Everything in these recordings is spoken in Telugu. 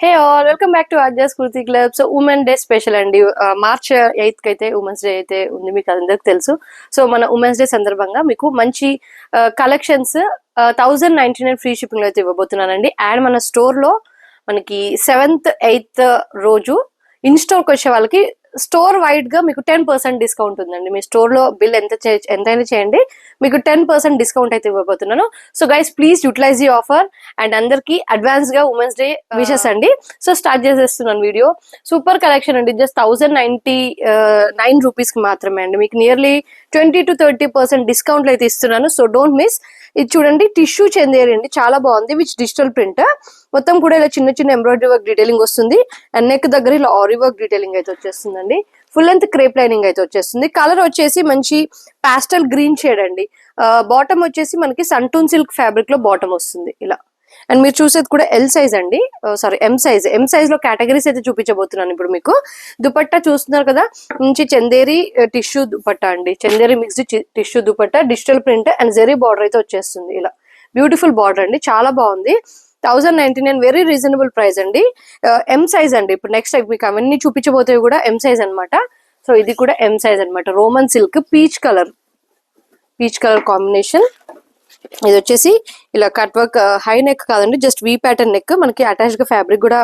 Hey all welcome back to ఆర్జస్ kurti club. So women day special అండి. మార్చ్ 8th కి అయితే ఉమెన్స్ డే అయితే ఉంది, మీకు అందరికి తెలుసు. సో మన ఉమెన్స్ డే సందర్భంగా మీకు మంచి కలెక్షన్స్ 1099 ఫ్రీ షిప్పింగ్ లో అయితే ఇవ్వబోతున్నానండి. అండ్ మన స్టోర్ లో మనకి 7th 8th రోజు ఇన్ స్టోర్ కి వచ్చే వాళ్ళకి స్టోర్ వైడ్ గా మీకు 10% డిస్కౌంట్ ఉందండి. మీ స్టోర్ లో బిల్ ఎంతైనా చేయండి, మీకు 10% డిస్కౌంట్ అయితే ఇవ్వబోతున్నాను. సో గైస్ ప్లీజ్ యూటిలైజ్ ఈ ఆఫర్. అండ్ అందరికి అడ్వాన్స్ గా ఉమెన్స్ డే విషెస్ అండి. సో స్టార్ట్ చేసేస్తున్నాను వీడియో. సూపర్ కలెక్షన్ అండి, జస్ట్ 1099 రూపీస్ కి మాత్రమే అండి. మీకు నియర్లీ 20 to 30% డిస్కౌంట్ అయితే ఇస్తున్నాను. So don't miss. ఇది చూడండి, టిష్యూ చందేరి అండి, చాలా బాగుంది. విచ్ డిజిటల్ ప్రింట్ మొత్తం కూడా ఇలా చిన్న చిన్న ఎంబ్రాయిడరీ వర్క్ డీటెయిలింగ్ వస్తుంది. అండ్ నెక్ దగ్గర ఇలా ఆరీ వర్క్ డీటెయిలింగ్ అయితే వచ్చేస్తుందండి. ఫుల్ లెంత్ క్రేప్ లైనింగ్ అయితే వచ్చేస్తుంది. కలర్ వచ్చేసి మంచి పాస్టల్ గ్రీన్ షేడ్ అండి. బాటమ్ వచ్చేసి మనకి సంటూన్ సిల్క్ ఫ్యాబ్రిక్ లో బాటమ్ వస్తుంది ఇలా. అండ్ మీరు చూసేది కూడా ఎల్ సైజ్ అండి, సారీ ఎం సైజ్ లో కేటగిరీస్ అయితే చూపించబోతున్నాను ఇప్పుడు మీకు. దుపట్టా చూస్తున్నారు కదా, మంచి చందేరి టిష్యూ దుపట్టా అండి. Chanderi mixed tissue dupatta, digital print and zari border అయితే వచ్చేస్తుంది ఇలా. బ్యూటిఫుల్ బార్డర్ అండి, చాలా బాగుంది. 1099 వెరీ రీజనబుల్ ప్రైస్ అండి. ఎం సైజ్ అండి. ఇప్పుడు నెక్స్ట్ మీకు అవన్నీ చూపించబోతే కూడా ఎం సైజ్ అనమాట. సో ఇది కూడా ఎం సైజ్ అనమాట. Roman silk peach colour combination. ఇది వచ్చేసి ఇలా కట్ వర్క్, హై నెక్ కాదండి, జస్ట్ వీ ప్యాటర్న్ నెక్. మనకి అటాచ్ గా ఫ్యాబ్రిక్ కూడా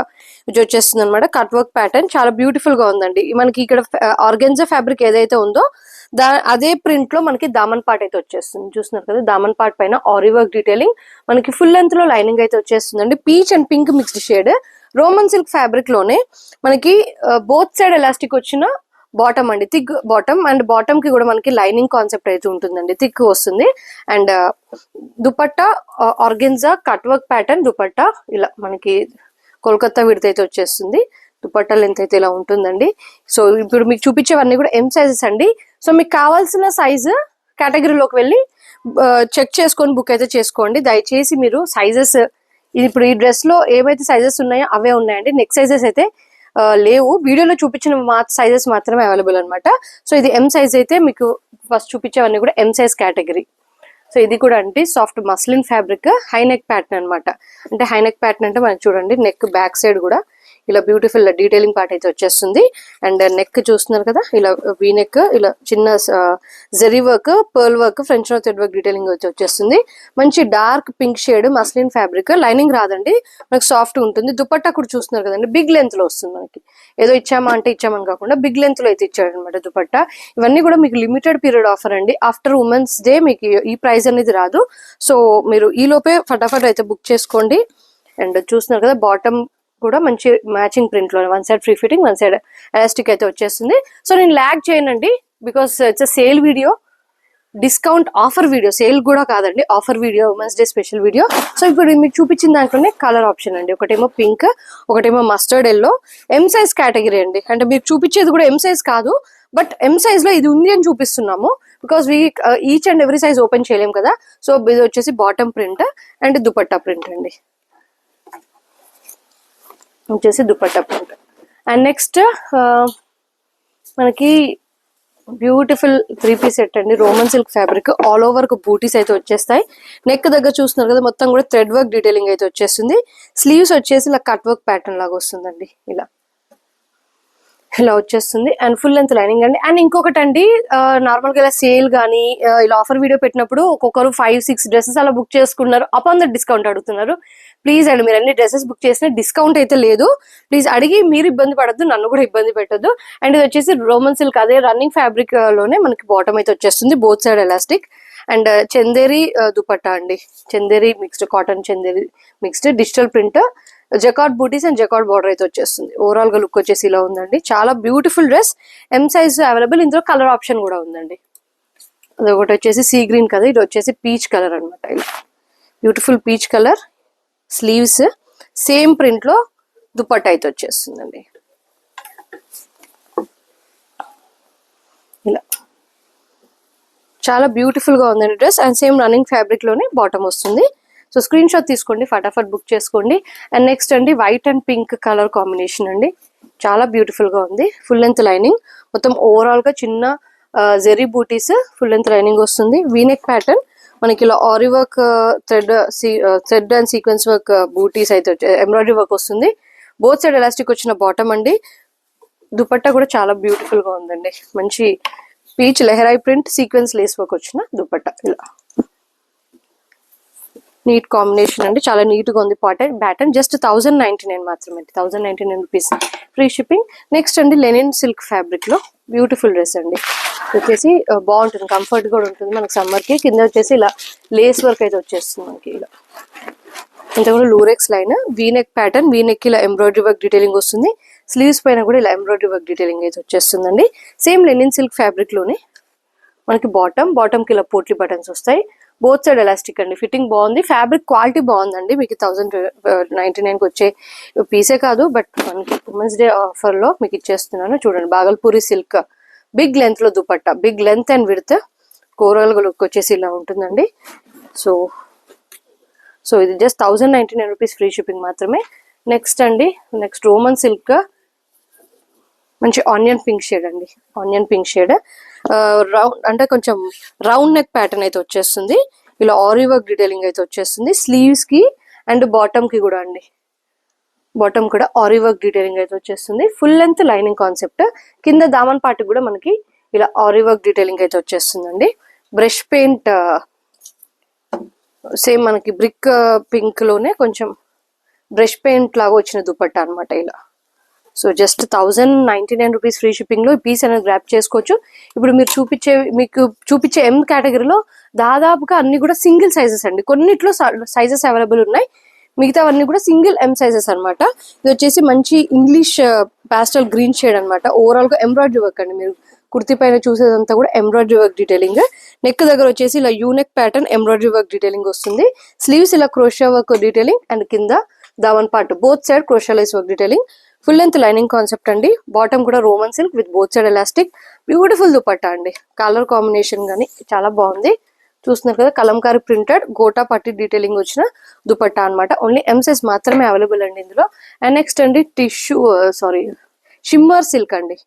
ఇది వచ్చేస్తుంది అనమాట. కట్ వర్క్ ప్యాటర్న్ చాలా బ్యూటిఫుల్ గా ఉందండి. మనకి ఇక్కడ ఆర్గెన్జా ఫ్యాబ్రిక్ ఏదైతే ఉందో అదే ప్రింట్ లో మనకి దామన్ పార్ట్ అయితే వచ్చేస్తుంది. చూస్తున్నారు కదా, దామన్ పార్ట్ పైన ఆరీ వర్క్ డీటెయిలింగ్, మనకి ఫుల్ లెంత్ లో లైనింగ్ అయితే వచ్చేస్తుందండి. Peach and pink mixed shade Roman silk fabric లోనే మనకి బోత్ సైడ్ ఎలాస్టిక్ వచ్చిన బాటమ్ అండి, థిక్ బాటమ్. అండ్ బాటమ్ కి కూడా మనకి లైనింగ్ కాన్సెప్ట్ అయితే ఉంటుందండి, థిక్ వస్తుంది. And dupatta organza cut work pattern dupatta ఇలా మనకి కోల్కతా విడత అయితే వచ్చేస్తుంది. దుపట్టా లెంత్ అయితే ఇలా ఉంటుందండి. సో ఇప్పుడు మీకు చూపించేవన్నీ కూడా ఎం సైజెస్ అండి. సో మీకు కావాల్సిన సైజు కేటగిరీలోకి వెళ్ళి చెక్ చేసుకొని బుక్ అయితే చేసుకోండి. దయచేసి మీరు సైజెస్, ఇప్పుడు ఈ డ్రెస్ లో ఏవైతే సైజెస్ ఉన్నాయో అవే ఉన్నాయండి. నెక్స్ట్ సైజెస్ అయితే లేవు. వీడియోలో చూపించిన సైజెస్ మాత్రమే అవైలబుల్ అనమాట. సో ఇది ఎం సైజ్ అయితే మీకు ఫస్ట్ చూపించేవన్నీ కూడా ఎం సైజ్ కేటగిరీ. సో ఇది కూడా అంటే soft muslin fabric, high neck pattern అనమాట. అంటే హై నెక్ ప్యాటర్న్ అంటే మనకి చూడండి, నెక్ బ్యాక్ సైడ్ కూడా ఇలా బ్యూటిఫుల్ డీటెయిలింగ్ పార్ట్ అయితే వచ్చేస్తుంది. అండ్ నెక్ చూస్తున్నారు కదా, ఇలా వీ నెక్, ఇలా చిన్న zari work, pearl work, French knot thread work detailing అయితే వచ్చేస్తుంది. మంచి dark pink shade muslin fabric. Lining రాదండి, మనకి సాఫ్ట్ ఉంటుంది. దుపట్టా కూడా చూస్తున్నారు కదండి, బిగ్ లెంత్ లో వస్తుంది. మనకి ఏదో ఇచ్చామని కాకుండా బిగ్ లెంత్ లో అయితే ఇచ్చాడు అనమాట దుపట్టా. ఇవన్నీ కూడా మీకు లిమిటెడ్ పీరియడ్ ఆఫర్ అండి. ఆఫ్టర్ ఉమెన్స్ డే మీకు ఈ ప్రైస్ అనేది రాదు. సో మీరు ఈ లోపే ఫటాఫట్ అయితే బుక్ చేసుకోండి. అండ్ చూస్తున్నారు కదా, బాటమ్ కూడా మంచి మ్యాచింగ్ ప్రింట్ లో, one side free fitting, one side elastic అయితే వచ్చేస్తుంది. సో నేను ల్యాగ్ చేయనండి, because it's sale video, discount offer video, sale కూడా కాదండి, offer video, women's day special video. So ఇప్పుడు మీకు చూపించిన దాంట్లోనే కలర్ ఆప్షన్ అండి, ఒకటేమో పింక్, ఒకటేమో mustard yellow. M size category అండి. అంటే మీకు చూపించేది కూడా ఎం సైజ్ కాదు, బట్ ఎం సైజ్ లో ఇది ఉంది అని చూపిస్తున్నాము, because each and every size open చేయలేము కదా. సో ఇది వచ్చేసి bottom print and dupatta print అండి, వచ్చేసి దుపట్టా ప్రింట్. అండ్ నెక్స్ట్ మనకి బ్యూటిఫుల్ 3-piece సెట్ అండి, Roman silk fabric, all over butis అయితే వచ్చేస్తాయి. నెక్ దగ్గర చూస్తున్నారు కదా, మొత్తం కూడా థ్రెడ్ వర్క్ డీటెయిలింగ్ అయితే వచ్చేస్తుంది. స్లీవ్స్ వచ్చేసి ఇలా కట్ వర్క్ ప్యాటర్న్ లాగా వస్తుందండి, ఇలా వచ్చేస్తుంది. అండ్ ఫుల్ లెంత్ లైనింగ్ అండి. అండ్ ఇంకొకటి అండి, నార్మల్ గా ఇలా సేల్ గానీ ఇలా ఆఫర్ వీడియో పెట్టినప్పుడు ఒక్కొక్కరు 5-6 డ్రెస్సెస్ అలా బుక్ చేసుకున్నారు, అపాన్ ద డిస్కౌంట్ అడుగుతున్నారు. ప్లీజ్ అండి, మీరు అన్ని డ్రెస్సెస్ బుక్ చేసిన డిస్కౌంట్ అయితే లేదు. ప్లీజ్ అడిగి మీరు ఇబ్బంది పడద్దు, నన్ను కూడా ఇబ్బంది పెట్టద్దు. అండ్ ఇది వచ్చేసి రోమన్ సిల్క్, అదే రన్నింగ్ ఫ్యాబ్రిక్ లోనే మనకి బాటమ్ అయితే వచ్చేస్తుంది, both side elastic. And Chanderi dupatta అండి, Chanderi mixed, cotton Chanderi mixed, digital print, jacquard butis and jacquard border అయితే వచ్చేస్తుంది. ఓవరాల్ గా లుక్ వచ్చేసి ఇలా ఉందండి, చాలా beautiful dress. M size available. ఇందులో కలర్ ఆప్షన్ కూడా ఉందండి. అది ఒకటి వచ్చేసి సీ గ్రీన్ కదా, ఇది వచ్చేసి పీచ్ కలర్ అనమాట. ఇలా beautiful peach colour. Sleeves same print లో దుపట్టా అయితే వచ్చేస్తుందండి ఇలా. చాలా బ్యూటిఫుల్ గా ఉందండి dress. And same running fabric లోనే బాటమ్ వస్తుంది. సో స్క్రీన్ షాట్ తీసుకోండి, ఫటాఫట్ బుక్ చేసుకోండి. అండ్ నెక్స్ట్ అండి, white and pink colour combination అండి, చాలా బ్యూటిఫుల్ గా ఉంది. ఫుల్ లెంత్ లైనింగ్, మొత్తం ఓవరాల్ గా చిన్న జెరీ బూటీస్, ఫుల్ లెంత్ లైనింగ్ వస్తుంది. వీనెక్ ప్యాటర్న్, మనకి ఇలా ary work, thread and sequence work బూటీస్ అయితే ఎంబ్రాయిడరీ వర్క్ వస్తుంది. బోత్ సైడ్ ఎలాస్టిక్ వచ్చిన బాటమ్ అండి. దుపట్టా కూడా చాలా బ్యూటిఫుల్ గా ఉందండి. మంచి peach Leharaayi print sequence lace work వచ్చిన దుపట్టా. ఇలా నీట్ కాంబినేషన్ అండి. చాలా నీట్ గా ఉంది ప్యాటర్న్. జస్ట్ 1099 మాత్రమే, 1099 రూపీస్ ఫ్రీ షిప్పింగ్. నెక్స్ట్ అండి లెనిన్ సిల్క్ ఫ్యాబ్రిక్ లో బ్యూటిఫుల్ డ్రెస్ అండి. వచ్చేసి బాగుంటుంది, కంఫర్ట్ కూడా ఉంటుంది మనకి సమ్మర్ కి. కింద వచ్చేసి ఇలా లేస్ వర్క్ అయితే వచ్చేస్తుంది మనకి. ఇలా ఇంత కూడా Lurex line V-neck pattern. V-neck ఇలా ఎంబ్రాయిడరీ వర్క్ డీటెయిలింగ్ వస్తుంది. స్లీవ్స్ పైన కూడా ఇలా ఎంబ్రాయిడరీ వర్క్ డీటెయిలింగ్ అయితే వచ్చేస్తుందండి. సేమ్ లెనిన్ సిల్క్ ఫ్యాబ్రిక్ లోనే మనకి బాటమ్ కి ఇలా పోట్లీ బటన్స్ వస్తాయి. బోత్ సైడ్ ఎలాస్టిక్ అండి. ఫిట్టింగ్ బాగుంది, ఫ్యాబ్రిక్ క్వాలిటీ బాగుందండి. మీకు 1099 కి వచ్చే పీసే కాదు, బట్ మనకి ఉమెన్స్ డే ఆఫర్ లో మీకు ఇచ్చేస్తున్నాను. చూడండి, బాగల్పూరి సిల్క్ బిగ్ లెంత్ లో dupatta, big length and width. Coral look వచ్చేసి ఇలా ఉంటుందండి. సో ఇది జస్ట్ 1099 రూపీస్ ఫ్రీ షిప్పింగ్ మాత్రమే. నెక్స్ట్ రోమన్ సిల్క్ మంచి ఆనియన్ పింక్ షేడ్ అండి. ఆనియన్ పింక్ షేడ్ రౌండ్ అంటే కొంచెం రౌండ్ నెక్ ప్యాటర్న్ అయితే వచ్చేస్తుంది. ఇలా ఆరీ వర్క్ డీటెయిలింగ్ అయితే వచ్చేస్తుంది స్లీవ్స్ కి అండ్ బాటమ్ కి కూడా అండి. బాటమ్ కూడా ఆరీ వర్క్ డీటెయిలింగ్ అయితే వచ్చేస్తుంది. Full length lining concept. కింద దామన్ పార్ట్ కూడా మనకి ఇలా ఆరీ వర్క్ డీటెయిలింగ్ అయితే వచ్చేస్తుందండి. బ్రష్ పెయింట్ సేమ్ మనకి బ్రిక్ పింక్ లోనే కొంచెం బ్రష్ పెయింట్ లాగా వచ్చిన దుపట్టా అనమాట ఇలా. So just 1099 rupees free shipping లో ఈ పీస్ అనేది గ్రాప్ చేసుకోవచ్చు. ఇప్పుడు మీకు చూపించే ఎం కేటగిరీలో దాదాపుగా అన్ని కూడా సింగిల్ సైజెస్ అండి. కొన్నిట్లో సైజెస్ అవైలబుల్ ఉన్నాయి, మిగతావన్నీ కూడా సింగిల్ ఎం సైజెస్ అనమాట. ఇది వచ్చేసి మంచి ఇంగ్లీష్ పాస్టల్ గ్రీన్ షేడ్ అనమాట. ఓవరాల్ గా ఎంబ్రాయిడరీ వర్క్ అండి. మీరు కుర్తి పైన చూసేదంతా కూడా ఎంబ్రాయిడరీ వర్క్ డీటెయిలింగ్. నెక్ దగ్గర వచ్చేసి ఇలా U neck pattern embroidery work detailing వస్తుంది. స్లీవ్స్ ఇలా క్రోషియా వర్క్ డీటెయిలింగ్ అండ్ కింద దావన్ part both side crochet lace work detailing. Full length lining concept అండి. బాటమ్ కూడా Roman silk with both side elastic. Beautiful dupatta అండి. కలర్ కాంబినేషన్ గానీ చాలా బాగుంది. చూస్తున్నారు కదా, కలంకారీ ప్రింటెడ్ గోటా పట్టి డీటెయిలింగ్ వచ్చిన దుపట్టా అనమాట. ఓన్లీ ఎం సైజ్ మాత్రమే అవైలబుల్ అండి ఇందులో. అండ్ నెక్స్ట్ అండి షిమ్మర్ సిల్క్ అండి.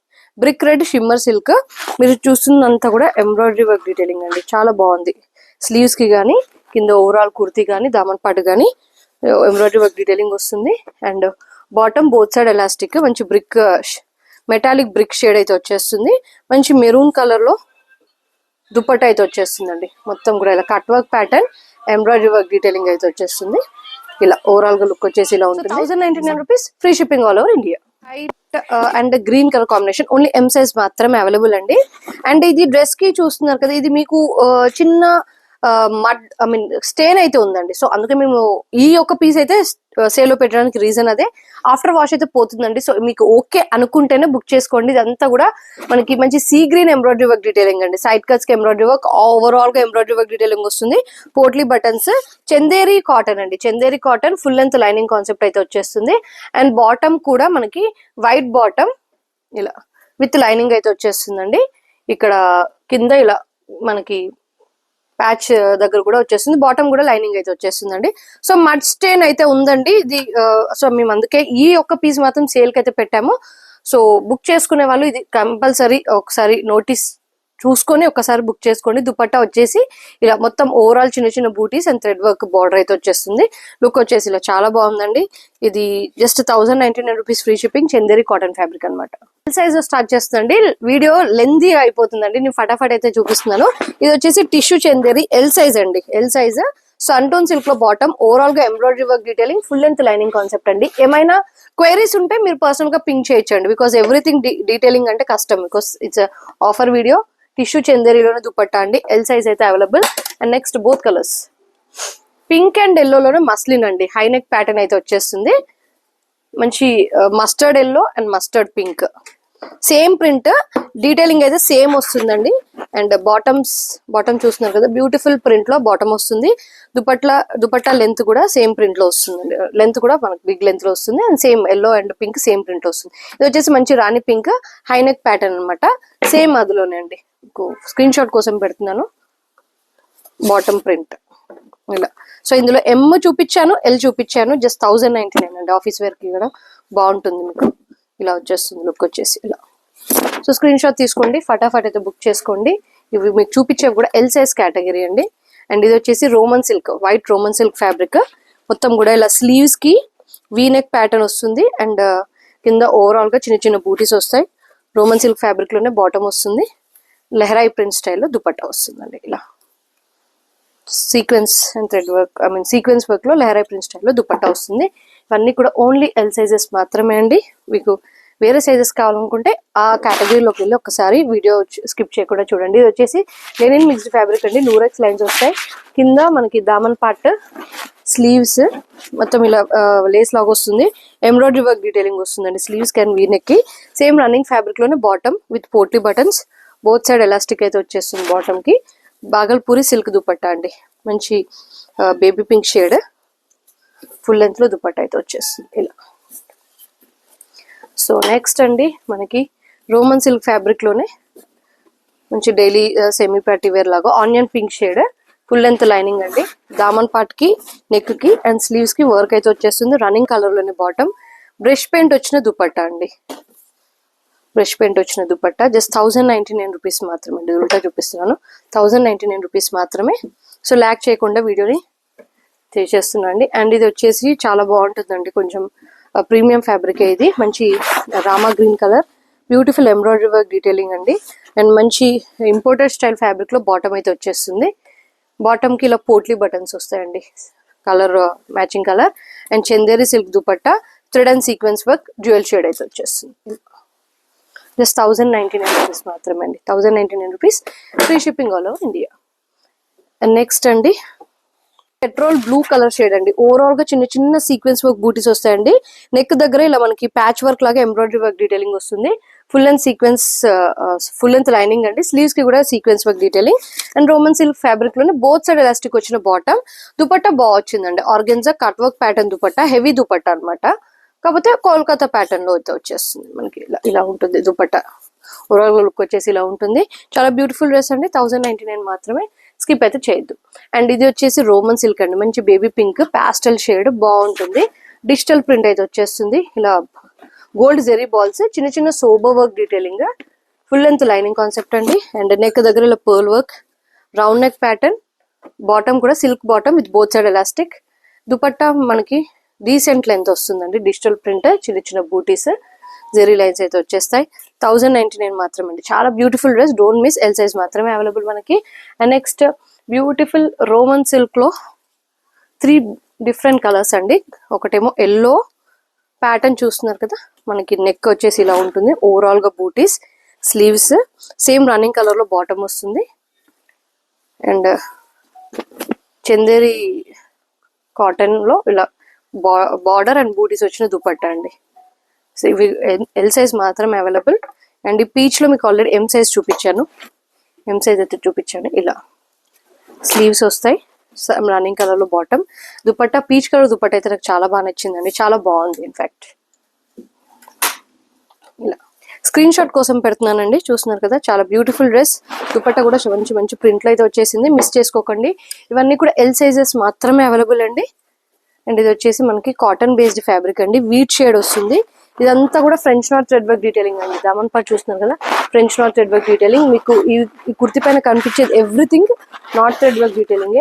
Brick red shimmer silk. మీరు చూస్తున్నంతా కూడా ఎంబ్రాయిడరీ వర్క్ డీటెయిలింగ్ అండి. చాలా బాగుంది. స్లీవ్స్ కి కానీ కింద ఓవరాల్ కుర్తీ కానీ దామన్ పాటు కానీ ఎంబ్రాయిడరీ వర్క్ డీటెయిలింగ్ వస్తుంది. And bottom both side elastic మంచి బ్రిక్ మెటాలిక్ బ్రిక్ షేడ్ అయితే వచ్చేస్తుంది. మంచి మెరూన్ కలర్ లో దుపట్టా అయితే వచ్చేస్తుందండి. మొత్తం కూడా ఇలా cut work pattern embroidery work detailing అయితే వచ్చేస్తుంది. ఇలా ఓవరాల్ గా లుక్ వచ్చేసి ఇలా ఉంటుంది. 1099 rupees free shipping all over India. White and green colour combination. Only M size మాత్రమే అవైలబుల్ అండి. అండ్ ఇది డ్రెస్ కి చూస్తున్నారు కదా, ఇది మీకు చిన్న స్టెయిన్ అయితే ఉందండి. సో అందుకే మేము ఈ ఒక్క పీస్ అయితే సేల్ లో పెట్టడానికి రీజన్ అదే. ఆఫ్టర్ వాష్ అయితే పోతుందండి. సో మీకు ఓకే అనుకుంటేనే బుక్ చేసుకోండి. ఇదంతా కూడా మనకి మంచి sea green embroidery work detailing అండి. సైడ్ కట్స్ కి ఎంబ్రాయిడరీ వర్క్, ఓవరాల్ గా ఎంబ్రాయిడరీ వర్క్ డీటెయిలింగ్ వస్తుంది. పోట్లీ బటన్స్, చందేరి కాటన్ అండి. Chanderi cotton full length lining concept అయితే వచ్చేస్తుంది. అండ్ బాటమ్ కూడా మనకి వైట్ బాటమ్ ఇలా విత్ లైనింగ్ అయితే వచ్చేస్తుందండి. ఇక్కడ కింద ఇలా మనకి ప్యాచ్ దగ్గర కూడా వచ్చేస్తుంది. బాటమ్ కూడా లైనింగ్ అయితే వచ్చేస్తుందండి. సో మడ్ స్టెయిన్ అయితే ఉందండి ఇది. సో మేము అందుకే ఈ ఒక్క పీస్ మాత్రం సేల్ కి అయితే పెట్టాము. సో బుక్ చేసుకునే వాళ్ళు ఇది కంపల్సరీ ఒకసారి నోటీస్ చూసుకొని ఒకసారి బుక్ చేసుకోండి. దుపట్టా వచ్చేసి ఇలా మొత్తం ఓవరాల్ చిన్న చిన్న బూటీస్ అండ్ థ్రెడ్ వర్క్ బార్డర్ అయితే వచ్చేస్తుంది. లుక్ వచ్చేసి ఇలా చాలా బాగుందండి. ఇది just 1099 rupees free shipping. Chanderi cotton fabric అనమాట. ఎల్ సైజ్ స్టార్ట్ చేస్తుందండి. వీడియో లెందీ అయిపోతుందండి, నేను ఫటాఫట్ అయితే చూపిస్తున్నాను. ఇది వచ్చేసి టిష్యూ చందేరి ఎల్ సైజ్ అండి. ఎల్ సైజ్ సన్టోన్ సిల్క్ లో బాటమ్, ఓవరాల్ గా embroidery work detailing, full length lining concept అండి. ఏమైనా క్వైరీస్ ఉంటే మీరు పర్సనల్ గా పింక్ చేయొచ్చండి. బికాస్ ఎవ్రీథింగ్ డీటెయిలింగ్ అంటే కష్టం. Because it's offer video. Tissue చందేరిలోనే దుపట్టా అండి. ఎల్ సైజ్ అయితే available. And next both colours pink and ఎల్లోలోనే మస్లిన్ అండి. హై నెక్ ప్యాటర్న్ అయితే వచ్చేస్తుంది. మంచి mustard yellow and mustard pink. Same print detailing అయితే సేమ్ వస్తుందండి. అండ్ బాటమ్ చూస్తున్నారు కదా, బ్యూటిఫుల్ ప్రింట్ లో బాటమ్ వస్తుంది. దుపట్టా లెంత్ కూడా సేమ్ ప్రింట్ లో వస్తుందండి. లెంత్ కూడా మనకు బిగ్ లెంత్ లో వస్తుంది. And same yellow and pink same print వస్తుంది. ఇది వచ్చేసి మంచి రాణి పింక్ హై నెక్ ప్యాటర్న్ అనమాట. సేమ్ అదిలోనే అండి. స్క్రీన్ షాట్ కోసం పెడుతున్నాను. బాటమ్ ప్రింట్ ఇలా. సో ఇందులో ఎం చూపించాను, ఎల్ చూపించాను. జస్ట్ 1099 అండి. ఆఫీస్ వేర్ కి కూడా బాగుంటుంది. మీకు ఇలా వచ్చేస్తుంది లుక్ వచ్చేసి ఇలా. సో స్క్రీన్ షాట్ తీసుకోండి, ఫటాఫట్ అయితే బుక్ చేసుకోండి. ఇవి మీకు చూపించేవి కూడా ఎల్ సైజ్ కేటగిరీ అండి. అండ్ ఇది వచ్చేసి Roman silk, white Roman silk fabric. మొత్తం కూడా ఇలా స్లీవ్స్ కి వీ నెక్ ప్యాటర్న్ వస్తుంది అండ్ కింద ఓవరాల్ గా చిన్న చిన్న బూటీస్ వస్తాయి. రోమన్ సిల్క్ ఫ్యాబ్రిక్ లోనే బాటమ్ వస్తుంది. లెహరాయి ప్రింట్ స్టైల్లో దుపట్టా వస్తుందండి. ఇలా sequence and thread work sequence work లో లెహరాయి ప్రింట్ స్టైల్లో దుపట్టా వస్తుంది. ఇవన్నీ కూడా ఓన్లీ ఎల్ సైజెస్ మాత్రమే అండి. మీకు వేరే సైజెస్ కావాలనుకుంటే ఆ కేటగిరీలోకి వెళ్ళి ఒకసారి వీడియో స్కిప్ చేయకుండా చూడండి. ఇది వచ్చేసి లెనిన్ మిక్స్డ్ ఫ్యాబ్రిక్ అండి. లూరెక్స్ లైన్స్ వస్తాయి. కింద మనకి దామన్ పార్ట్ స్లీవ్స్ మొత్తం ఇలా లేస్ లాగా వస్తుంది. ఎంబ్రాయిడరీ వర్క్ డీటెయిలింగ్ వస్తుందండి స్లీవ్స్ క్యాన్ వీ నెక్ కి. సేమ్ రన్నింగ్ ఫ్యాబ్రిక్ లోనే bottom with potli buttons. Both side elastic అయితే వచ్చేస్తుంది బాటమ్ కి. బాగల్పూరి సిల్క్ దుపట్టా అండి. మంచి baby pink shade full length లో దుపట్టా అయితే వచ్చేస్తుంది ఇలా. సో నెక్స్ట్ అండి మనకి రోమన్ సిల్క్ ఫ్యాబ్రిక్ లోనే మంచి డైలీ సెమీ పార్టీ వేర్ లాగా onion pink shade full length lining అండి. దామన్ పార్ట్ కి నెక్ కి అండ్ స్లీవ్స్ కి వర్క్ అయితే వచ్చేస్తుంది. రన్నింగ్ కలర్ లోనే బాటమ్. బ్రష్ పెయింట్ వచ్చిన దుపట్టా అండి. బ్రష్ పెయింట్ వచ్చిన దుపట్టా జస్ట్ 1099 రూపీస్ మాత్రమే అండి. ఉల్టా చూపిస్తున్నాను. 1099 రూపీస్ మాత్రమే. సో ల్యాక్ చేయకుండా వీడియోని చేసేస్తున్నా అండి. అండ్ ఇది వచ్చేసి చాలా బాగుంటుందండి. కొంచెం ప్రీమియం ఫ్యాబ్రిక్ ఇది. మంచి Rama green colour beautiful embroidery work detailing అండి. అండ్ మంచి ఇంపోర్టెడ్ స్టైల్ ఫ్యాబ్రిక్ లో బాటమ్ అయితే వచ్చేస్తుంది. బాటమ్ కి ఇలా పోట్లీ బటన్స్ వస్తాయండి. Colour matching colour and Chanderi silk dupatta thread and sequence work dual shade అయితే వచ్చేస్తుంది. జస్ట్ 1099 రూపీస్ మాత్రమే అండి. 1099 rupees free shipping all over India. And next అండి పెట్రోల్ బ్లూ కలర్ షేడ్ అండి. ఓవరాల్ గా చిన్న చిన్న సీక్వెన్స్ వర్క్ బూటీస్ వస్తాయండి. నెక్ దగ్గర ఇలా మనకి ప్యాచ్ వర్క్ లాగా ఎంబ్రాయిడరీ వర్క్ డీటెయిలింగ్ వస్తుంది. Full length sequence full length lining అండి. స్లీవ్స్ కి కూడా sequence work detailing and Roman silk fabric లోనే బోత్ సైడ్ ఎలాస్టిక్ వచ్చిన బాటమ్. దుపట్టా బాగా వచ్చిందండి. Organza cut work pattern dupatta. Heavy dupatta అనమాట. కాకపోతే కోల్కతా ప్యాటర్న్ లో అయితే వచ్చేస్తుంది మనకి. ఇలా ఉంటుంది దుపట్టా. ఓవరాల్ లుక్ వచ్చేసి ఇలా ఉంటుంది. చాలా బ్యూటిఫుల్ డ్రెస్ అండి. 1099 మాత్రమే. స్కిప్ అయితే చేయొద్దు. అండ్ ఇది వచ్చేసి రోమన్ సిల్క్ అండి. మంచి బేబీ పింక్ ప్యాస్టల్ షేడ్ బాగుంటుంది. డిజిటల్ ప్రింట్ అయితే వచ్చేస్తుంది. ఇలా గోల్డ్ జెరీ బాల్స్ చిన్న చిన్న sober work detailing full length lining concept అండి. అండ్ నెక్ దగ్గర ఇలా pearl work round neck pattern. Bottom కూడా silk bottom with both side elastic. Dupatta మనకి డీసెంట్ లెంత్ వస్తుందండి. డిజిటల్ ప్రింట్ చిన్న చిన్న బూటీస్ జెరీ లైన్స్ అయితే వచ్చేస్తాయి. 1099 మాత్రమే అండి. చాలా beautiful dress. Don't miss. L size మాత్రమే అవైలబుల్ మనకి. And next beautiful Roman silk లో 3 డిఫరెంట్ కలర్స్ అండి. ఒకటేమో ఎల్లో ప్యాటర్న్ చూస్తున్నారు కదా. మనకి నెక్ వచ్చేసి ఇలా ఉంటుంది. ఓవరాల్ గా బూటీస్ స్లీవ్స్ సేమ్ రన్నింగ్ కలర్ లో బాటమ్ వస్తుంది. అండ్ చందేరి కాటన్ లో ఇలా బార్డర్ అండ్ బూటీస్ వచ్చిన దుపట్టా అండి. సో ఇవి ఎల్ సైజ్ మాత్రమే అవైలబుల్. అండ్ ఈ పీచ్ లో మీకు ఆల్రెడీ ఎం సైజ్ చూపించాను. ఎం సైజ్ అయితే చూపించాను. ఇలా స్లీవ్స్ వస్తాయి. రన్నింగ్ కలర్ లో bottom. Dupatta peach colour dupatta అయితే నాకు చాలా బాగా నచ్చిందండి. చాలా బాగుంది ఇన్ఫాక్ట్. ఇలా స్క్రీన్ షాట్ కోసం పెడుతున్నానండి. చూస్తున్నారు కదా చాలా బ్యూటిఫుల్ డ్రెస్. దుపట్టా కూడా మంచి మంచి ప్రింట్ లో అయితే వచ్చేసింది. మిస్ చేసుకోకండి. ఇవన్నీ కూడా ఎల్ సైజెస్ మాత్రమే అవైలబుల్ అండి. అండ్ ఇది వచ్చేసి మనకి కాటన్ బేస్డ్ ఫ్యాబ్రిక్ అండి. వీట్ షేడ్ వస్తుంది. ఇదంతా కూడా French knot thread work detailing అండి. దామన్ పార్ట్ చూస్తున్నారు కదా. French knot thread work detailing. మీకు ఈ కుర్తి పైన కనిపించేది everything not thread work detailing.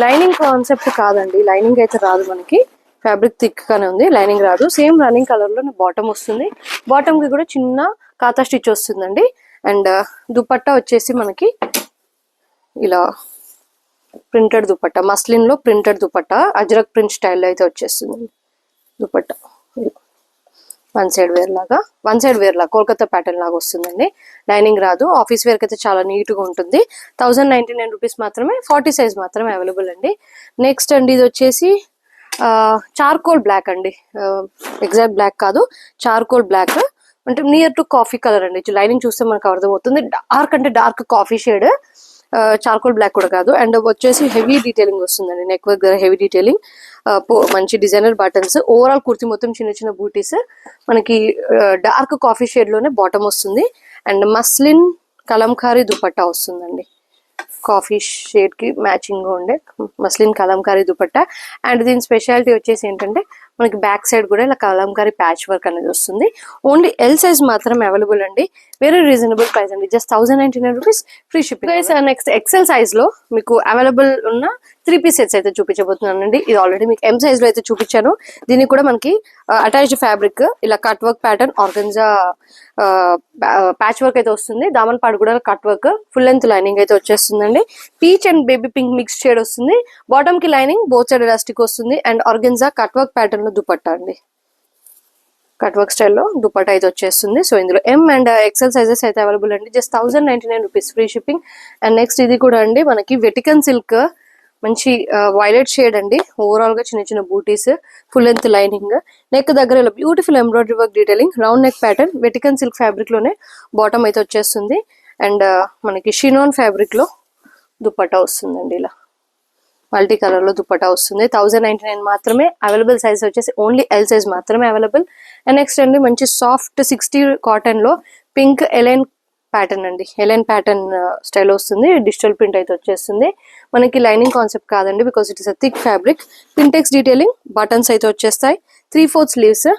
Lining concept కాదండి. లైనింగ్ అయితే రాదు మనకి. ఫ్యాబ్రిక్ థిక్ గానే ఉంది. లైనింగ్ రాదు. సేమ్ రన్నింగ్ కలర్ లో బాటమ్ వస్తుంది. బాటమ్ కి కూడా చిన్న కాతా స్టిచ్ వస్తుందండి. అండ్ దుపట్టా వచ్చేసి మనకి ఇలా ప్రింటెడ్ దుపట్టా. మస్లిన్ లో ప్రింటెడ్ దుపట్టా. అజ్రక్ ప్రింట్ స్టైల్లో అయితే వచ్చేస్తుంది దుపట్టా. వన్ సైడ్ వేర్ లాగా కోల్కతా ప్యాటర్న్ లాగా వస్తుందండి. లైనింగ్ రాదు. ఆఫీస్ వేర్ కి అయితే చాలా నీట్ గా ఉంటుంది. 1099 రూపీస్ మాత్రమే. 40 సైజ్ మాత్రమే అవైలబుల్ అండి. నెక్స్ట్ అండి ఇది వచ్చేసి చార్కోల్ బ్లాక్ అండి. ఎగ్జాక్ట్ బ్లాక్ కాదు, చార్కోల్ బ్లాక్. అంటే నియర్ టు కాఫీ కలర్ అండి. లైనింగ్ చూస్తే మనకు అర్థమవుతుంది. డార్క్ అంటే dark coffee shade. Charcoal black కూడా కాదు. అండ్ వచ్చేసి హెవీ డీటెయిలింగ్ వస్తుందండి. నెక్ వర్క్ దగ్గర హెవీ డీటెయిలింగ్. మంచి డిజైనర్ బటన్స్. ఓవరాల్ కుర్తి మొత్తం చిన్న చిన్న బూటీస్. మనకి డార్క్ కాఫీ షేడ్ లోనే బాటమ్ వస్తుంది. అండ్ మస్లిన్ కలంకారీ దుపట్టా వస్తుందండి. కాఫీ షేడ్ కి మ్యాచింగ్ గా ఉండే మస్లిన్ కలంకారీ దుపట్టా. అండ్ దీని స్పెషాలిటీ వచ్చేసి ఏంటంటే మనకి బ్యాక్ సైడ్ కూడా ఇలా కలంకారీ ప్యాచ్ వర్క్ అనేది వస్తుంది. ఓన్లీ ఎల్ సైజ్ మాత్రమే అవైలబుల్ అండి. వెరీ రీజనబుల్ ప్రైస్ అండి. Just 1099 rupees free shipping. Next XL size లో మీకు అవైలబుల్ ఉన్న 3 పీస్ సెట్స్ అయితే చూపించబోతున్నానండి. ఇది ఆల్రెడీ మీకు M సైజ్ లో అయితే చూపించాను. దీనికి కూడా మనకి అటాచ్డ్ ఫ్యాబ్రిక్ ఇలా cut work pattern organza patch work అయితే వస్తుంది. దామన్ పాడు కూడా cut work, full length lining అయితే వచ్చేస్తుందండి. Peach and baby pink mix shade వస్తుంది. బాటమ్ కి లైనింగ్, బోత్ సైడ్ ఎలాస్టిక్ వస్తుంది. And organza cut work pattern లో దుపట్టా అండి. కట్ వర్క్ స్టైల్లో దుపట్టా అయితే వచ్చేస్తుంది. సో ఇందులో M అండ్ XL సైజెస్ అయితే అవైలబుల్ అండి. Just 1099 rupees free shipping. And next ఇది కూడా అండి మనకి వెటికన్ సిల్క్ మంచి వైలెట్ షేడ్ అండి. ఓవరాల్ గా చిన్న చిన్న బూటీస్, ఫుల్ లెంత్ లైనింగ్, నెక్ దగ్గర ఇలా beautiful embroidery work detailing, round neck pattern, Vatican silk fabric లోనే బాటమ్ అయితే వచ్చేస్తుంది. అండ్ మనకి షినాన్ ఫ్యాబ్రిక్ లో దుపట్టా వస్తుందండి. ఇలా మల్టీ కలర్ లో దుపట్టా వస్తుంది. 1099 మాత్రమే. అవైలబుల్ సైజ్ వచ్చేసి ఓన్లీ L సైజ్ మాత్రమే అవైలబుల్. అండ్ నెక్స్ట్ అండి మంచి సాఫ్ట్ 60 కాటన్ లో పింక్ ఎలైన్ ప్యాటర్న్ అండి. ఎలైన్ ప్యాటర్న్ స్టైల్ వస్తుంది. డిజిటల్ ప్రింట్ అయితే వచ్చేస్తుంది. మనకి లైనింగ్ కాన్సెప్ట్ కాదండి, because it is a thick fabric. Pintucks detailing, buttons అయితే వచ్చేస్తాయి. 3/4 స్లీవ్స్,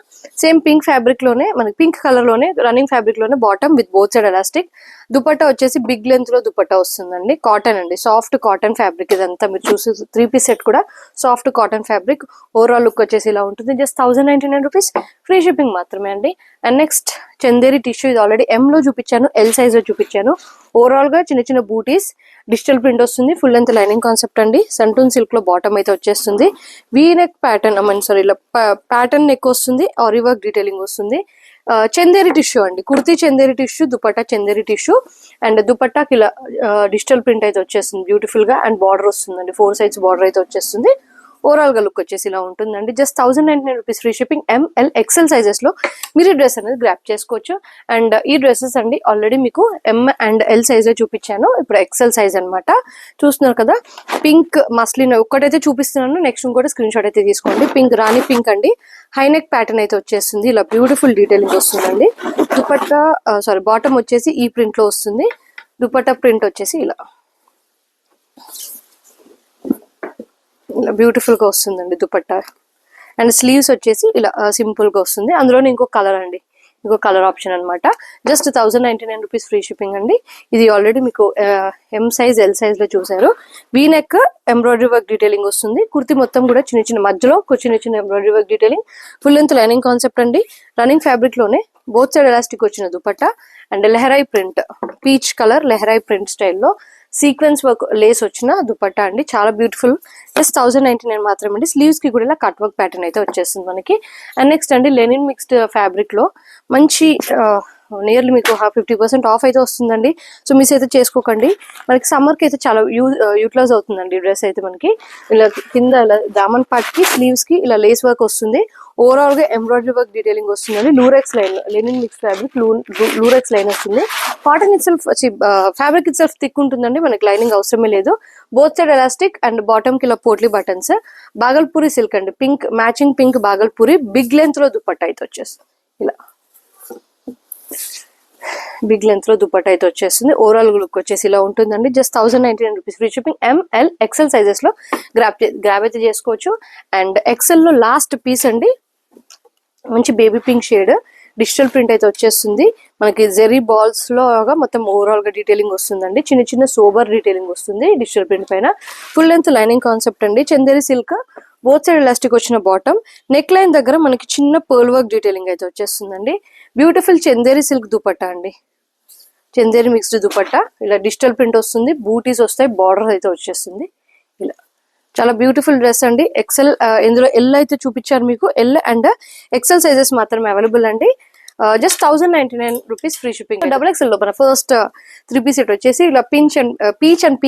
సేమ్ పింక్ ఫ్యాబ్రిక్ లోనే మనకి పింక్ కలర్ లోనే రన్నింగ్ ఫ్యాబ్రిక్ లోనే bottom with both side elastic. Dupatta వచ్చేసి బిగ్ లెంత్ లో దుపట్టా వస్తుందండి. కాటన్ అండి, సాఫ్ట్ కాటన్ ఫ్యాబ్రిక్ ఇదంతా. మీరు చూసి 3 పీస్ సెట్ కూడా soft cotton fabric. Overall look వచ్చేసి ఇలా ఉంటుంది. జస్ట్ 1099 రూపీస్ ఫ్రీ షిప్పింగ్ మాత్రమే అండి. And next Chanderi tissue. ఇది ఆల్రెడీ M లో చూపించాను, L సైజ్ లో చూపించాను. ఓవరాల్ గా చిన్న చిన్న బూటీస్, డిజిటల్ ప్రింట్ వస్తుంది. ఫుల్ లెంత్ లైనింగ్ కాన్సెప్ట్ అండి. సంటూన్ సిల్క్ లో బాటమ్ అయితే వచ్చేస్తుంది. వీ నెక్ ప్యాటర్న్ సారీ ఇలా ప్యాటర్న్ నెక్ వస్తుంది. ఆరి వర్క్ డీటెయిలింగ్ వస్తుంది. చందేరి టిష్యూ అండి, kurti Chanderi tissue, dupatta Chanderi tissue. And దుపట్టాకి ఇలా డిజిటల్ ప్రింట్ అయితే వచ్చేస్తుంది బ్యూటిఫుల్ గా. అండ్ బార్డర్ వస్తుందండి, 4 సైడ్స్ బార్డర్ అయితే వచ్చేస్తుంది. ఓవరాల్ గా లుక్ వచ్చేసి ఇలా ఉంటుందండి. Just 1099 rupees free shipping. M, L, XL sizes లో మీరు ఈ డ్రెస్ అనేది గ్రాప్ చేసుకోవచ్చు. అండ్ ఈ డ్రెస్సెస్ అండి ఆల్రెడీ మీకు M అండ్ L సైజ్ లో చూపించాను. ఇప్పుడు XL సైజ్ అనమాట. చూస్తున్నారు కదా, పింక్ మస్లిన్ ఒక్కటైతే చూపిస్తున్నాను. నెక్స్ట్ ఇంకోటి స్క్రీన్ షాట్ అయితే తీసుకోండి. పింక్, రాణి పింక్ అండి. హైనెక్ ప్యాటర్న్ అయితే వచ్చేస్తుంది. ఇలా బ్యూటిఫుల్ డీటెయిలింగ్ వస్తుందండి. దుపట్టా సారీ బాటమ్ వచ్చేసి ఈ ప్రింట్ లో వస్తుంది. దుపట్టా ప్రింట్ వచ్చేసి ఇలా బ్యూటిఫుల్ గా వస్తుందండి దుపట్టా. అండ్ స్లీవ్స్ వచ్చేసి ఇలా సింపుల్ గా వస్తుంది. అందులోనే ఇంకో కలర్ అండి, ఇంకో కలర్ ఆప్షన్ అనమాట. జస్ట్ 1099 రూపీస్ ఫ్రీ షిప్పింగ్ అండి. ఇది ఆల్రెడీ మీకు M సైజ్, L సైజ్ లో చూసారు. V neck embroidery work detailing వస్తుంది. కుర్తి మొత్తం కూడా చిన్న చిన్న మధ్యలో చిన్న చిన్న embroidery work detailing, full length lining concept అండి. రన్నింగ్ ఫ్యాబ్రిక్ లోనే బోత్ సైడ్ ఎలాస్టిక్ వచ్చిన dupatta. And Leharaayi print, peach colour Leharaayi print స్టైల్లో సీక్వెన్స్ వర్క్ లేస్ వచ్చిన దుపట్టా అండి. చాలా బ్యూటిఫుల్. జస్ట్ 1099 మాత్రమే అండి. స్లీవ్స్ కి కూడా ఇలా కట్ వర్క్ ప్యాటర్న్ అయితే వచ్చేస్తుంది మనకి. అండ్ నెక్స్ట్ అండి లెనిన్ మిక్స్డ్ ఫ్యాబ్రిక్ లో మంచి నియర్లీ మీకు 50% ఆఫ్ అయితే వస్తుందండి. సో మిస్ అయితే చేసుకోకండి. మనకి సమ్మర్ కి అయితే చాలా యూటిలైజ్ అవుతుందండి డ్రెస్ అయితే. మనకి ఇలా కింద ఇలా దామన్ పార్ట్ కి, స్లీవ్స్ కి ఇలా లేస్ వర్క్ వస్తుంది. ఓవరాల్ గా ఎంబ్రాయిడరీ వర్క్ డీటెయిలింగ్ వస్తుందండి. Lurex line, linen mix fabric, Lurex line వస్తుంది. Cotton it self fabric it self thick ఉంటుందండి. మనకి లైనింగ్ అవసరమే లేదు. Both side elastic and bottom కి ఇలా పోట్లీ బటన్స్. బాగల్పూరి సిల్క్ అండి, pink matching pink Bhagalpuri. Big length లో దుపట్టా అయితే వచ్చేస్తుంది. ఇలా బిగ్ లెంత్ లో దుపట్టా అయితే వచ్చేస్తుంది. ఓవరాల్ లుక్ వచ్చేసి ఇలా ఉంటుందండి. Just 1099 rupees free shipping. M, L, XL sizes లో గ్రాబ్ అయితే చేసుకోవచ్చు. అండ్ XL లో లాస్ట్ పీస్ అండి, మంచి baby pink shade, digital print అయితే వచ్చేస్తుంది. మనకి జెరీ బాల్స్ లో మొత్తం ఓవరాల్ గా డీటెయిలింగ్ వస్తుందండి. చిన్న చిన్న సోబర్ డీటెయిలింగ్ వస్తుంది డిజిటల్ ప్రింట్ పైన. ఫుల్ లెంత్ లైనింగ్ కాన్సెప్ట్ అండి. Chanderi silk, both side elastic వచ్చిన బాటమ్. నెక్ లైన్ దగ్గర మనకి చిన్న పర్ల్ వర్క్ డీటెయిలింగ్ అయితే వచ్చేస్తుందండి. బ్యూటిఫుల్ చందేరి సిల్క్ దుపట్టా అండి, చందేరి మిక్స్డ్ దుపట్టా. ఇలా డిజిటల్ ప్రింట్ వస్తుంది, బూటీస్ వస్తాయి, బార్డర్ అయితే వచ్చేస్తుంది. ఇలా చాలా బ్యూటిఫుల్ డ్రెస్ అండి. XL ఇందులో L అయితే చూపించారు మీకు. L అండ్ XL సైజెస్ మాత్రమే అవైలబుల్ అండి. Just 1099 rupees free shipping. XXL లో మన ఫస్ట్ 3 పీస్ సెట్ వచ్చేసి ఇలా peach and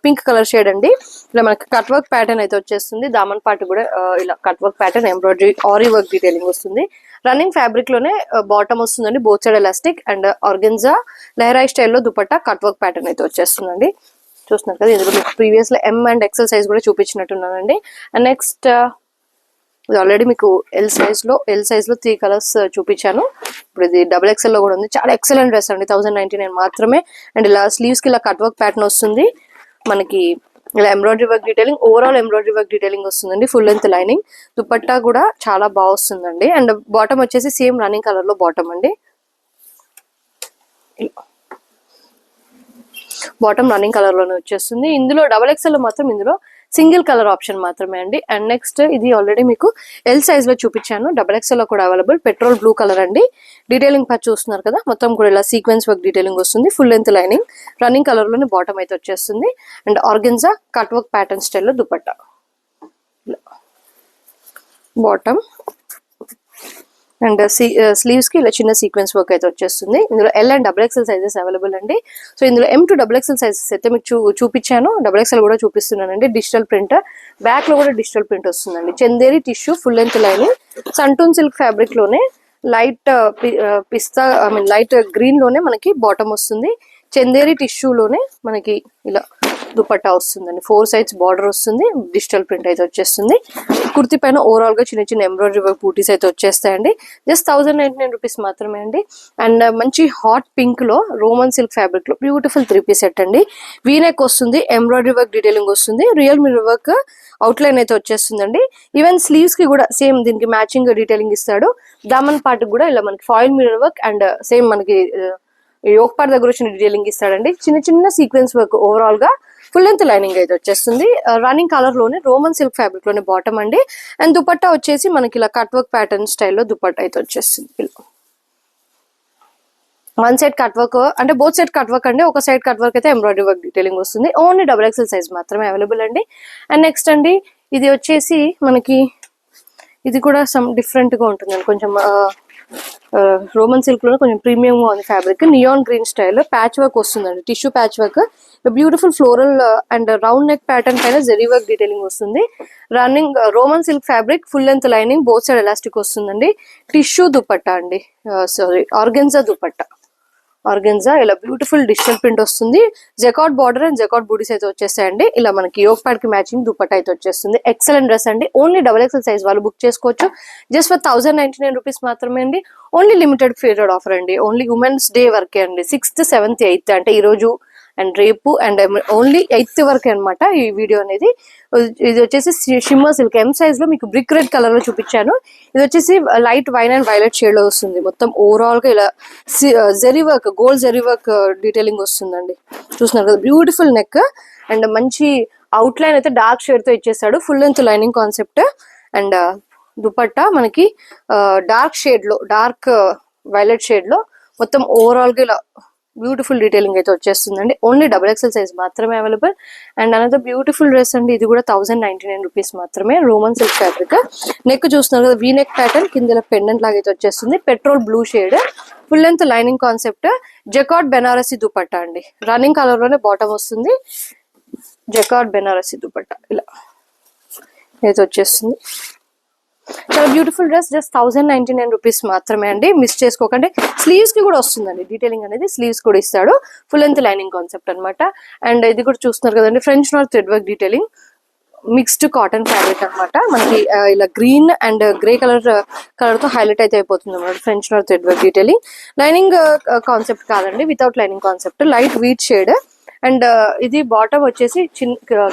pink colour shade అండి. ఇలా మనకి కట్ వర్క్ ప్యాటర్న్ అయితే వచ్చేస్తుంది. దామన్ పార్ట్ కూడా ఇలా cut work pattern, embroidery, ary work detailing వస్తుంది. రన్నింగ్ ఫ్యాబ్రిక్ లోనే బాటమ్ వస్తుందండి, both side elastic. And organza Leharaayi స్టైల్లో దుపట్టా కట్ వర్క్ ప్యాటర్న్ అయితే వచ్చేస్తుందండి. చూస్తున్నారు కదా, ఇందులో మీకు ప్రీవియస్ లో M అండ్ XL సైజ్ కూడా చూపించినట్టున్నానండి. అండ్ నెక్స్ట్ ఇది ఆల్రెడీ మీకు L సైజ్ లో 3 కలర్స్ చూపించాను. ఇప్పుడు ఇది XXL లో కూడా ఉంది. చాలా ఎక్సలెంట్ డ్రెస్ అండి, 1099 మాత్రమే. అండ్ ఇలా స్లీవ్స్ కి ఇలా కట్ వర్క్ ప్యాటర్న్ వస్తుంది. మనకి ఇలా embroidery work detailing, overall embroidery work detailing వస్తుందండి. ఫుల్ లెంత్ లైనింగ్, దుపట్టా కూడా చాలా బాగా వస్తుందండి. అండ్ బాటమ్ వచ్చేసి సేమ్ రన్నింగ్ కలర్ లో బాటమ్ అండి. బాటమ్ రన్నింగ్ కలర్ లోనే వచ్చేస్తుంది. ఇందులో XXL లో మాత్రం ఇందులో సింగిల్ కలర్ ఆప్షన్ మాత్రమే అండి. అండ్ నెక్స్ట్ ఇది ఆల్రెడీ మీకు ఎల్ సైజ్ లో చూపించాను, XXL లో కూడా అవైలబుల్. పెట్రోల్ బ్లూ కలర్ అండి. డీటెయిలింగ్ పార్ట్ చూస్తున్నారు కదా, మొత్తం కూడా ఇలా సీక్వెన్స్ వర్క్ డీటెయిలింగ్ వస్తుంది. Full length lining, running colour లోనే బాటమ్ అయితే వచ్చేస్తుంది. And organza cut work pattern స్టైల్లో దుపట్టా, బాటమ్ అండ్ స్లీవ్స్ కి ఇలా చిన్న సీక్వెన్స్ వర్క్ అయితే వచ్చేస్తుంది. ఇందులో L and XXL sizes available అండి. సో ఇందులో M to XXL సైజెస్ అయితే మీకు చూపించాను, XXL కూడా చూపిస్తున్నానండి. డిజిటల్ ప్రింట్, బ్యాక్ లో కూడా డిజిటల్ ప్రింట్ వస్తుందండి. Chanderi tissue, full length lining, సంటూన్ సిల్క్ ఫ్యాబ్రిక్ లోనే లైట్ పిస్తా లైట్ గ్రీన్ లోనే మనకి బాటమ్ వస్తుంది. చందేరి టిష్యూలోనే మనకి ఇలా దుపట్టా వస్తుందండి. 4 sides బార్డర్ వస్తుంది, డిజిటల్ ప్రింట్ అయితే వచ్చేస్తుంది. కుర్తి పైన ఓవరాల్ గా చిన్న చిన్న ఎంబ్రాయిడరీ వర్క్ బూటీస్ అయితే వచ్చేస్తాయండి. జస్ట్ 1099 రూపీస్ మాత్రమే అండి. అండ్ మంచి హాట్ పింక్ లో రోమన్ సిల్క్ ఫ్యాబ్రిక్ లో బ్యూటిఫుల్ 3-piece సెట్ అండి. వీనెక్ వస్తుంది, ఎంబ్రాయిడరీ వర్క్ డీటెయిలింగ్ వస్తుంది, real mirror work out line అయితే వచ్చేస్తుందండి. ఈవెన్ స్లీవ్స్ కి కూడా సేమ్ దీనికి మ్యాచింగ్ డీటెయిలింగ్ ఇస్తాడు. దామన్ పార్ట్ కూడా ఇలా మనకి foil mirror work and same మనకి యోక్ పార్ట్ దగ్గర వచ్చిన డీటెయిలింగ్ ఇస్తాడండి. చిన్న చిన్న సీక్వెన్స్ వర్క్, ఓవరాల్ గా ఫుల్ లెంత్ లైనింగ్ అయితే వచ్చేస్తుంది. రన్నింగ్ కలర్ లోనే రోమన్ సిల్క్ ఫ్యాబ్రిక్ లోనే బాటమ్ అండి. అండ్ దుపట్టా వచ్చేసి మనకి ఇలా కట్ వర్క్ ప్యాటర్న్ స్టైల్లో దుపట్టా అయితే వచ్చేస్తుంది. వన్ సైడ్ కట్ వర్క్ అంటే బోత్ సైడ్ కట్ వర్క్ అండి. ఒక సైడ్ కట్ వర్క్ అయితే ఎంబ్రాయిడరీ వర్క్ డీటెయిలింగ్ వస్తుంది. ఓన్లీ XXL సైజ్ మాత్రమే అవైలబుల్ అండి. అండ్ నెక్స్ట్ అండి ఇది వచ్చేసి మనకి ఇది కూడా సమ్ డిఫరెంట్ గా ఉంటుందండి. కొంచెం రోమన్ సిల్క్ లో కొంచెం ప్రీమియం గా ఉంది fabric. Neon green style patch work వస్తుందండి, tissue patch work, beautiful floral and round neck pattern పైన జెరీ వర్క్ డీటెయిలింగ్ వస్తుంది. Running Roman silk fabric, full length lining, both side elastic వస్తుందండి. టిష్యూ దుపట్టా అండి, సారీ ఆర్గెన్జా దుపట్టా. ఆర్గెన్జా ఇలా బ్యూటిఫుల్ డిజిటల్ ప్రింట్ వస్తుంది. జకాట్ బార్డర్ అండ్ జకాట్ బూటీస్ అయితే వచ్చేస్తాయండి. ఇలా మనకి యోక్ ప్యాడ్ కి మ్యాచింగ్ దుపట్టా అయితే వచ్చేస్తుంది. ఎక్సలెంట్ డ్రెస్ అండి. ఓన్లీ XXL సైజ్ వాళ్ళు బుక్ చేసుకోవచ్చు. జస్ట్ ఫర్ 1099 రూపీస్ మాత్రమే అండి. ఓన్లీ లిమిటెడ్ పీరియడ్ ఆఫర్ అండి. ఓన్లీ ఉమెన్స్ డే వరకే అండి. 6th, 7th, 8th అంటే ఈ రోజు అండ్ రేపు అండ్ ఓన్లీ 8th వరకే అనమాట ఈ వీడియో అనేది. ఇది వచ్చేసి షిమ్మర్ సిల్క్ ఎం సైజ్ లో మీకు బ్రిక్ రెడ్ కలర్ లో చూపించాను. ఇది వచ్చేసి light wine and violet shade లో వస్తుంది. మొత్తం ఓవరాల్ గా ఇలా zari work, gold zari work detailing వస్తుందండి. చూస్తున్నారు కదా, బ్యూటిఫుల్ నెక్ అండ్ మంచి అవుట్ లైన్ అయితే డార్క్ షేడ్ తో ఇచ్చేసాడు. Full length lining concept and dupatta మనకి డార్క్ షేడ్ లో, డార్క్ వైలెట్ షేడ్ లో మొత్తం ఓవరాల్ గా ఇలా బ్యూటిఫుల్ డీటెయిలింగ్ అయితే వచ్చేస్తుందండి. ఓన్లీ XXL సైజ్ మాత్రమే available. And another beautiful dress అండి. ఇది కూడా 1099 రూపీస్ మాత్రమే. రోమన్ సిల్క్ ఫ్యాబ్రిక్, నెక్ చూస్తున్నారు కదా, వీ నెక్ ప్యాటర్న్, కింద పెండెంట్ లాగా అయితే వచ్చేస్తుంది. Petrol blue shade, full length lining concept, jacquard Benarasi dupatta అండి. రన్నింగ్ కలర్ లోనే బాటమ్ వస్తుంది. జకాట్ బెనారసి దుపట్టా ఇలా అయితే వచ్చేస్తుంది. చాలా బ్యూటిఫుల్ డ్రెస్. జస్ట్ 1099 రూపీస్ మాత్రమే అండి. మిస్ చేసుకోకండి. స్లీవ్స్ కి కూడా వస్తుందండి డీటెయిలింగ్ అనేది, స్లీవ్స్ కూడా ఇస్తాడు. ఫుల్ లెంత్ లైనింగ్ కాన్సెప్ట్ అనమాట. అండ్ ఇది కూడా చూస్తున్నారు కదండి, French knot thread work detailing, mixed cotton fabric అనమాట. మనకి ఇలా గ్రీన్ అండ్ గ్రే కలర్ తో హైలైట్ అయితే అయిపోతుంది అనమాట. French knot thread work detailing, lining concept కాదండి, without lining concept, light wheat shade. And ఇది బాటమ్ వచ్చేసి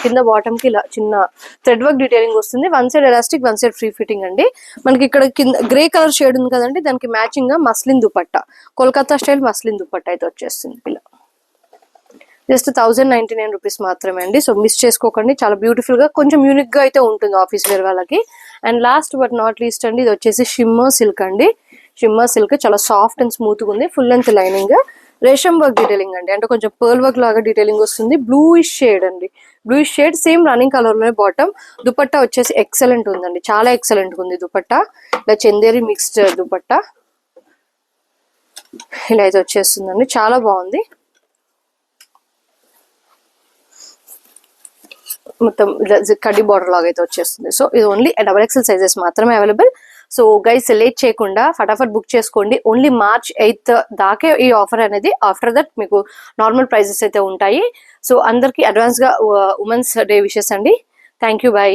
కింద బాటమ్ కి ఇలా చిన్న థ్రెడ్ వర్క్ డీటెయిలింగ్ వస్తుంది. One side elastic, one side free fitting అండి. మనకి ఇక్కడ కింద గ్రే కలర్ షేడ్ ఉంది కదండి, దానికి మ్యాచింగ్ గా muslin dupatta, Kolkata style muslin dupatta అయితే వచ్చేస్తుంది ఇలా. జస్ట్ 1099 రూపీస్ మాత్రమే అండి. సో మిస్ చేసుకోకండి. చాలా బ్యూటిఫుల్ గా, కొంచెం యూనిక్ గా అయితే ఉంటుంది ఆఫీస్ వేర్ వాళ్ళకి. And last but not least అండి, ఇది వచ్చేసి షిమ్మర్ సిల్క్ అండి. షిమ్మర్ సిల్క్ చాలా సాఫ్ట్ అండ్ స్మూత్ గా ఉంది. ఫుల్ లెంత్ లైనింగ్, రేషం వర్క్ డీటెయిలింగ్ అండి, అంటే కొంచెం పర్ల్ వర్క్ లాగా డీటెయిలింగ్ వస్తుంది. బ్లూయిష్ షేడ్ అండి, bluish shade, same running colour లోనే బాటమ్. దుపట్టా వచ్చేసి ఎక్సలెంట్ ఉందండి, చాలా ఎక్సలెంట్ ఉంది దుపట్టా. ఇలా చందేరి మిక్స్డ్ దుపట్టా ఇలా అయితే వచ్చేస్తుందండి. చాలా బాగుంది. మొత్తం కడ్డీ బార్డర్ లాగా అయితే వచ్చేస్తుంది. సో ఇది ఓన్లీ XXL సైజెస్ మాత్రమే అవైలబుల్. సో గైస్ లేట్ చేయకుండా ఫటాఫట్ బుక్ చేసుకోండి. ఓన్లీ March 8th దాకే ఈ ఆఫర్ అనేది. ఆఫ్టర్ దట్ మీకు నార్మల్ ప్రైజెస్ అయితే ఉంటాయి. సో అందరికి అడ్వాన్స్ గా ఉమెన్స్ డే విషెస్ అండి. Thank you, by.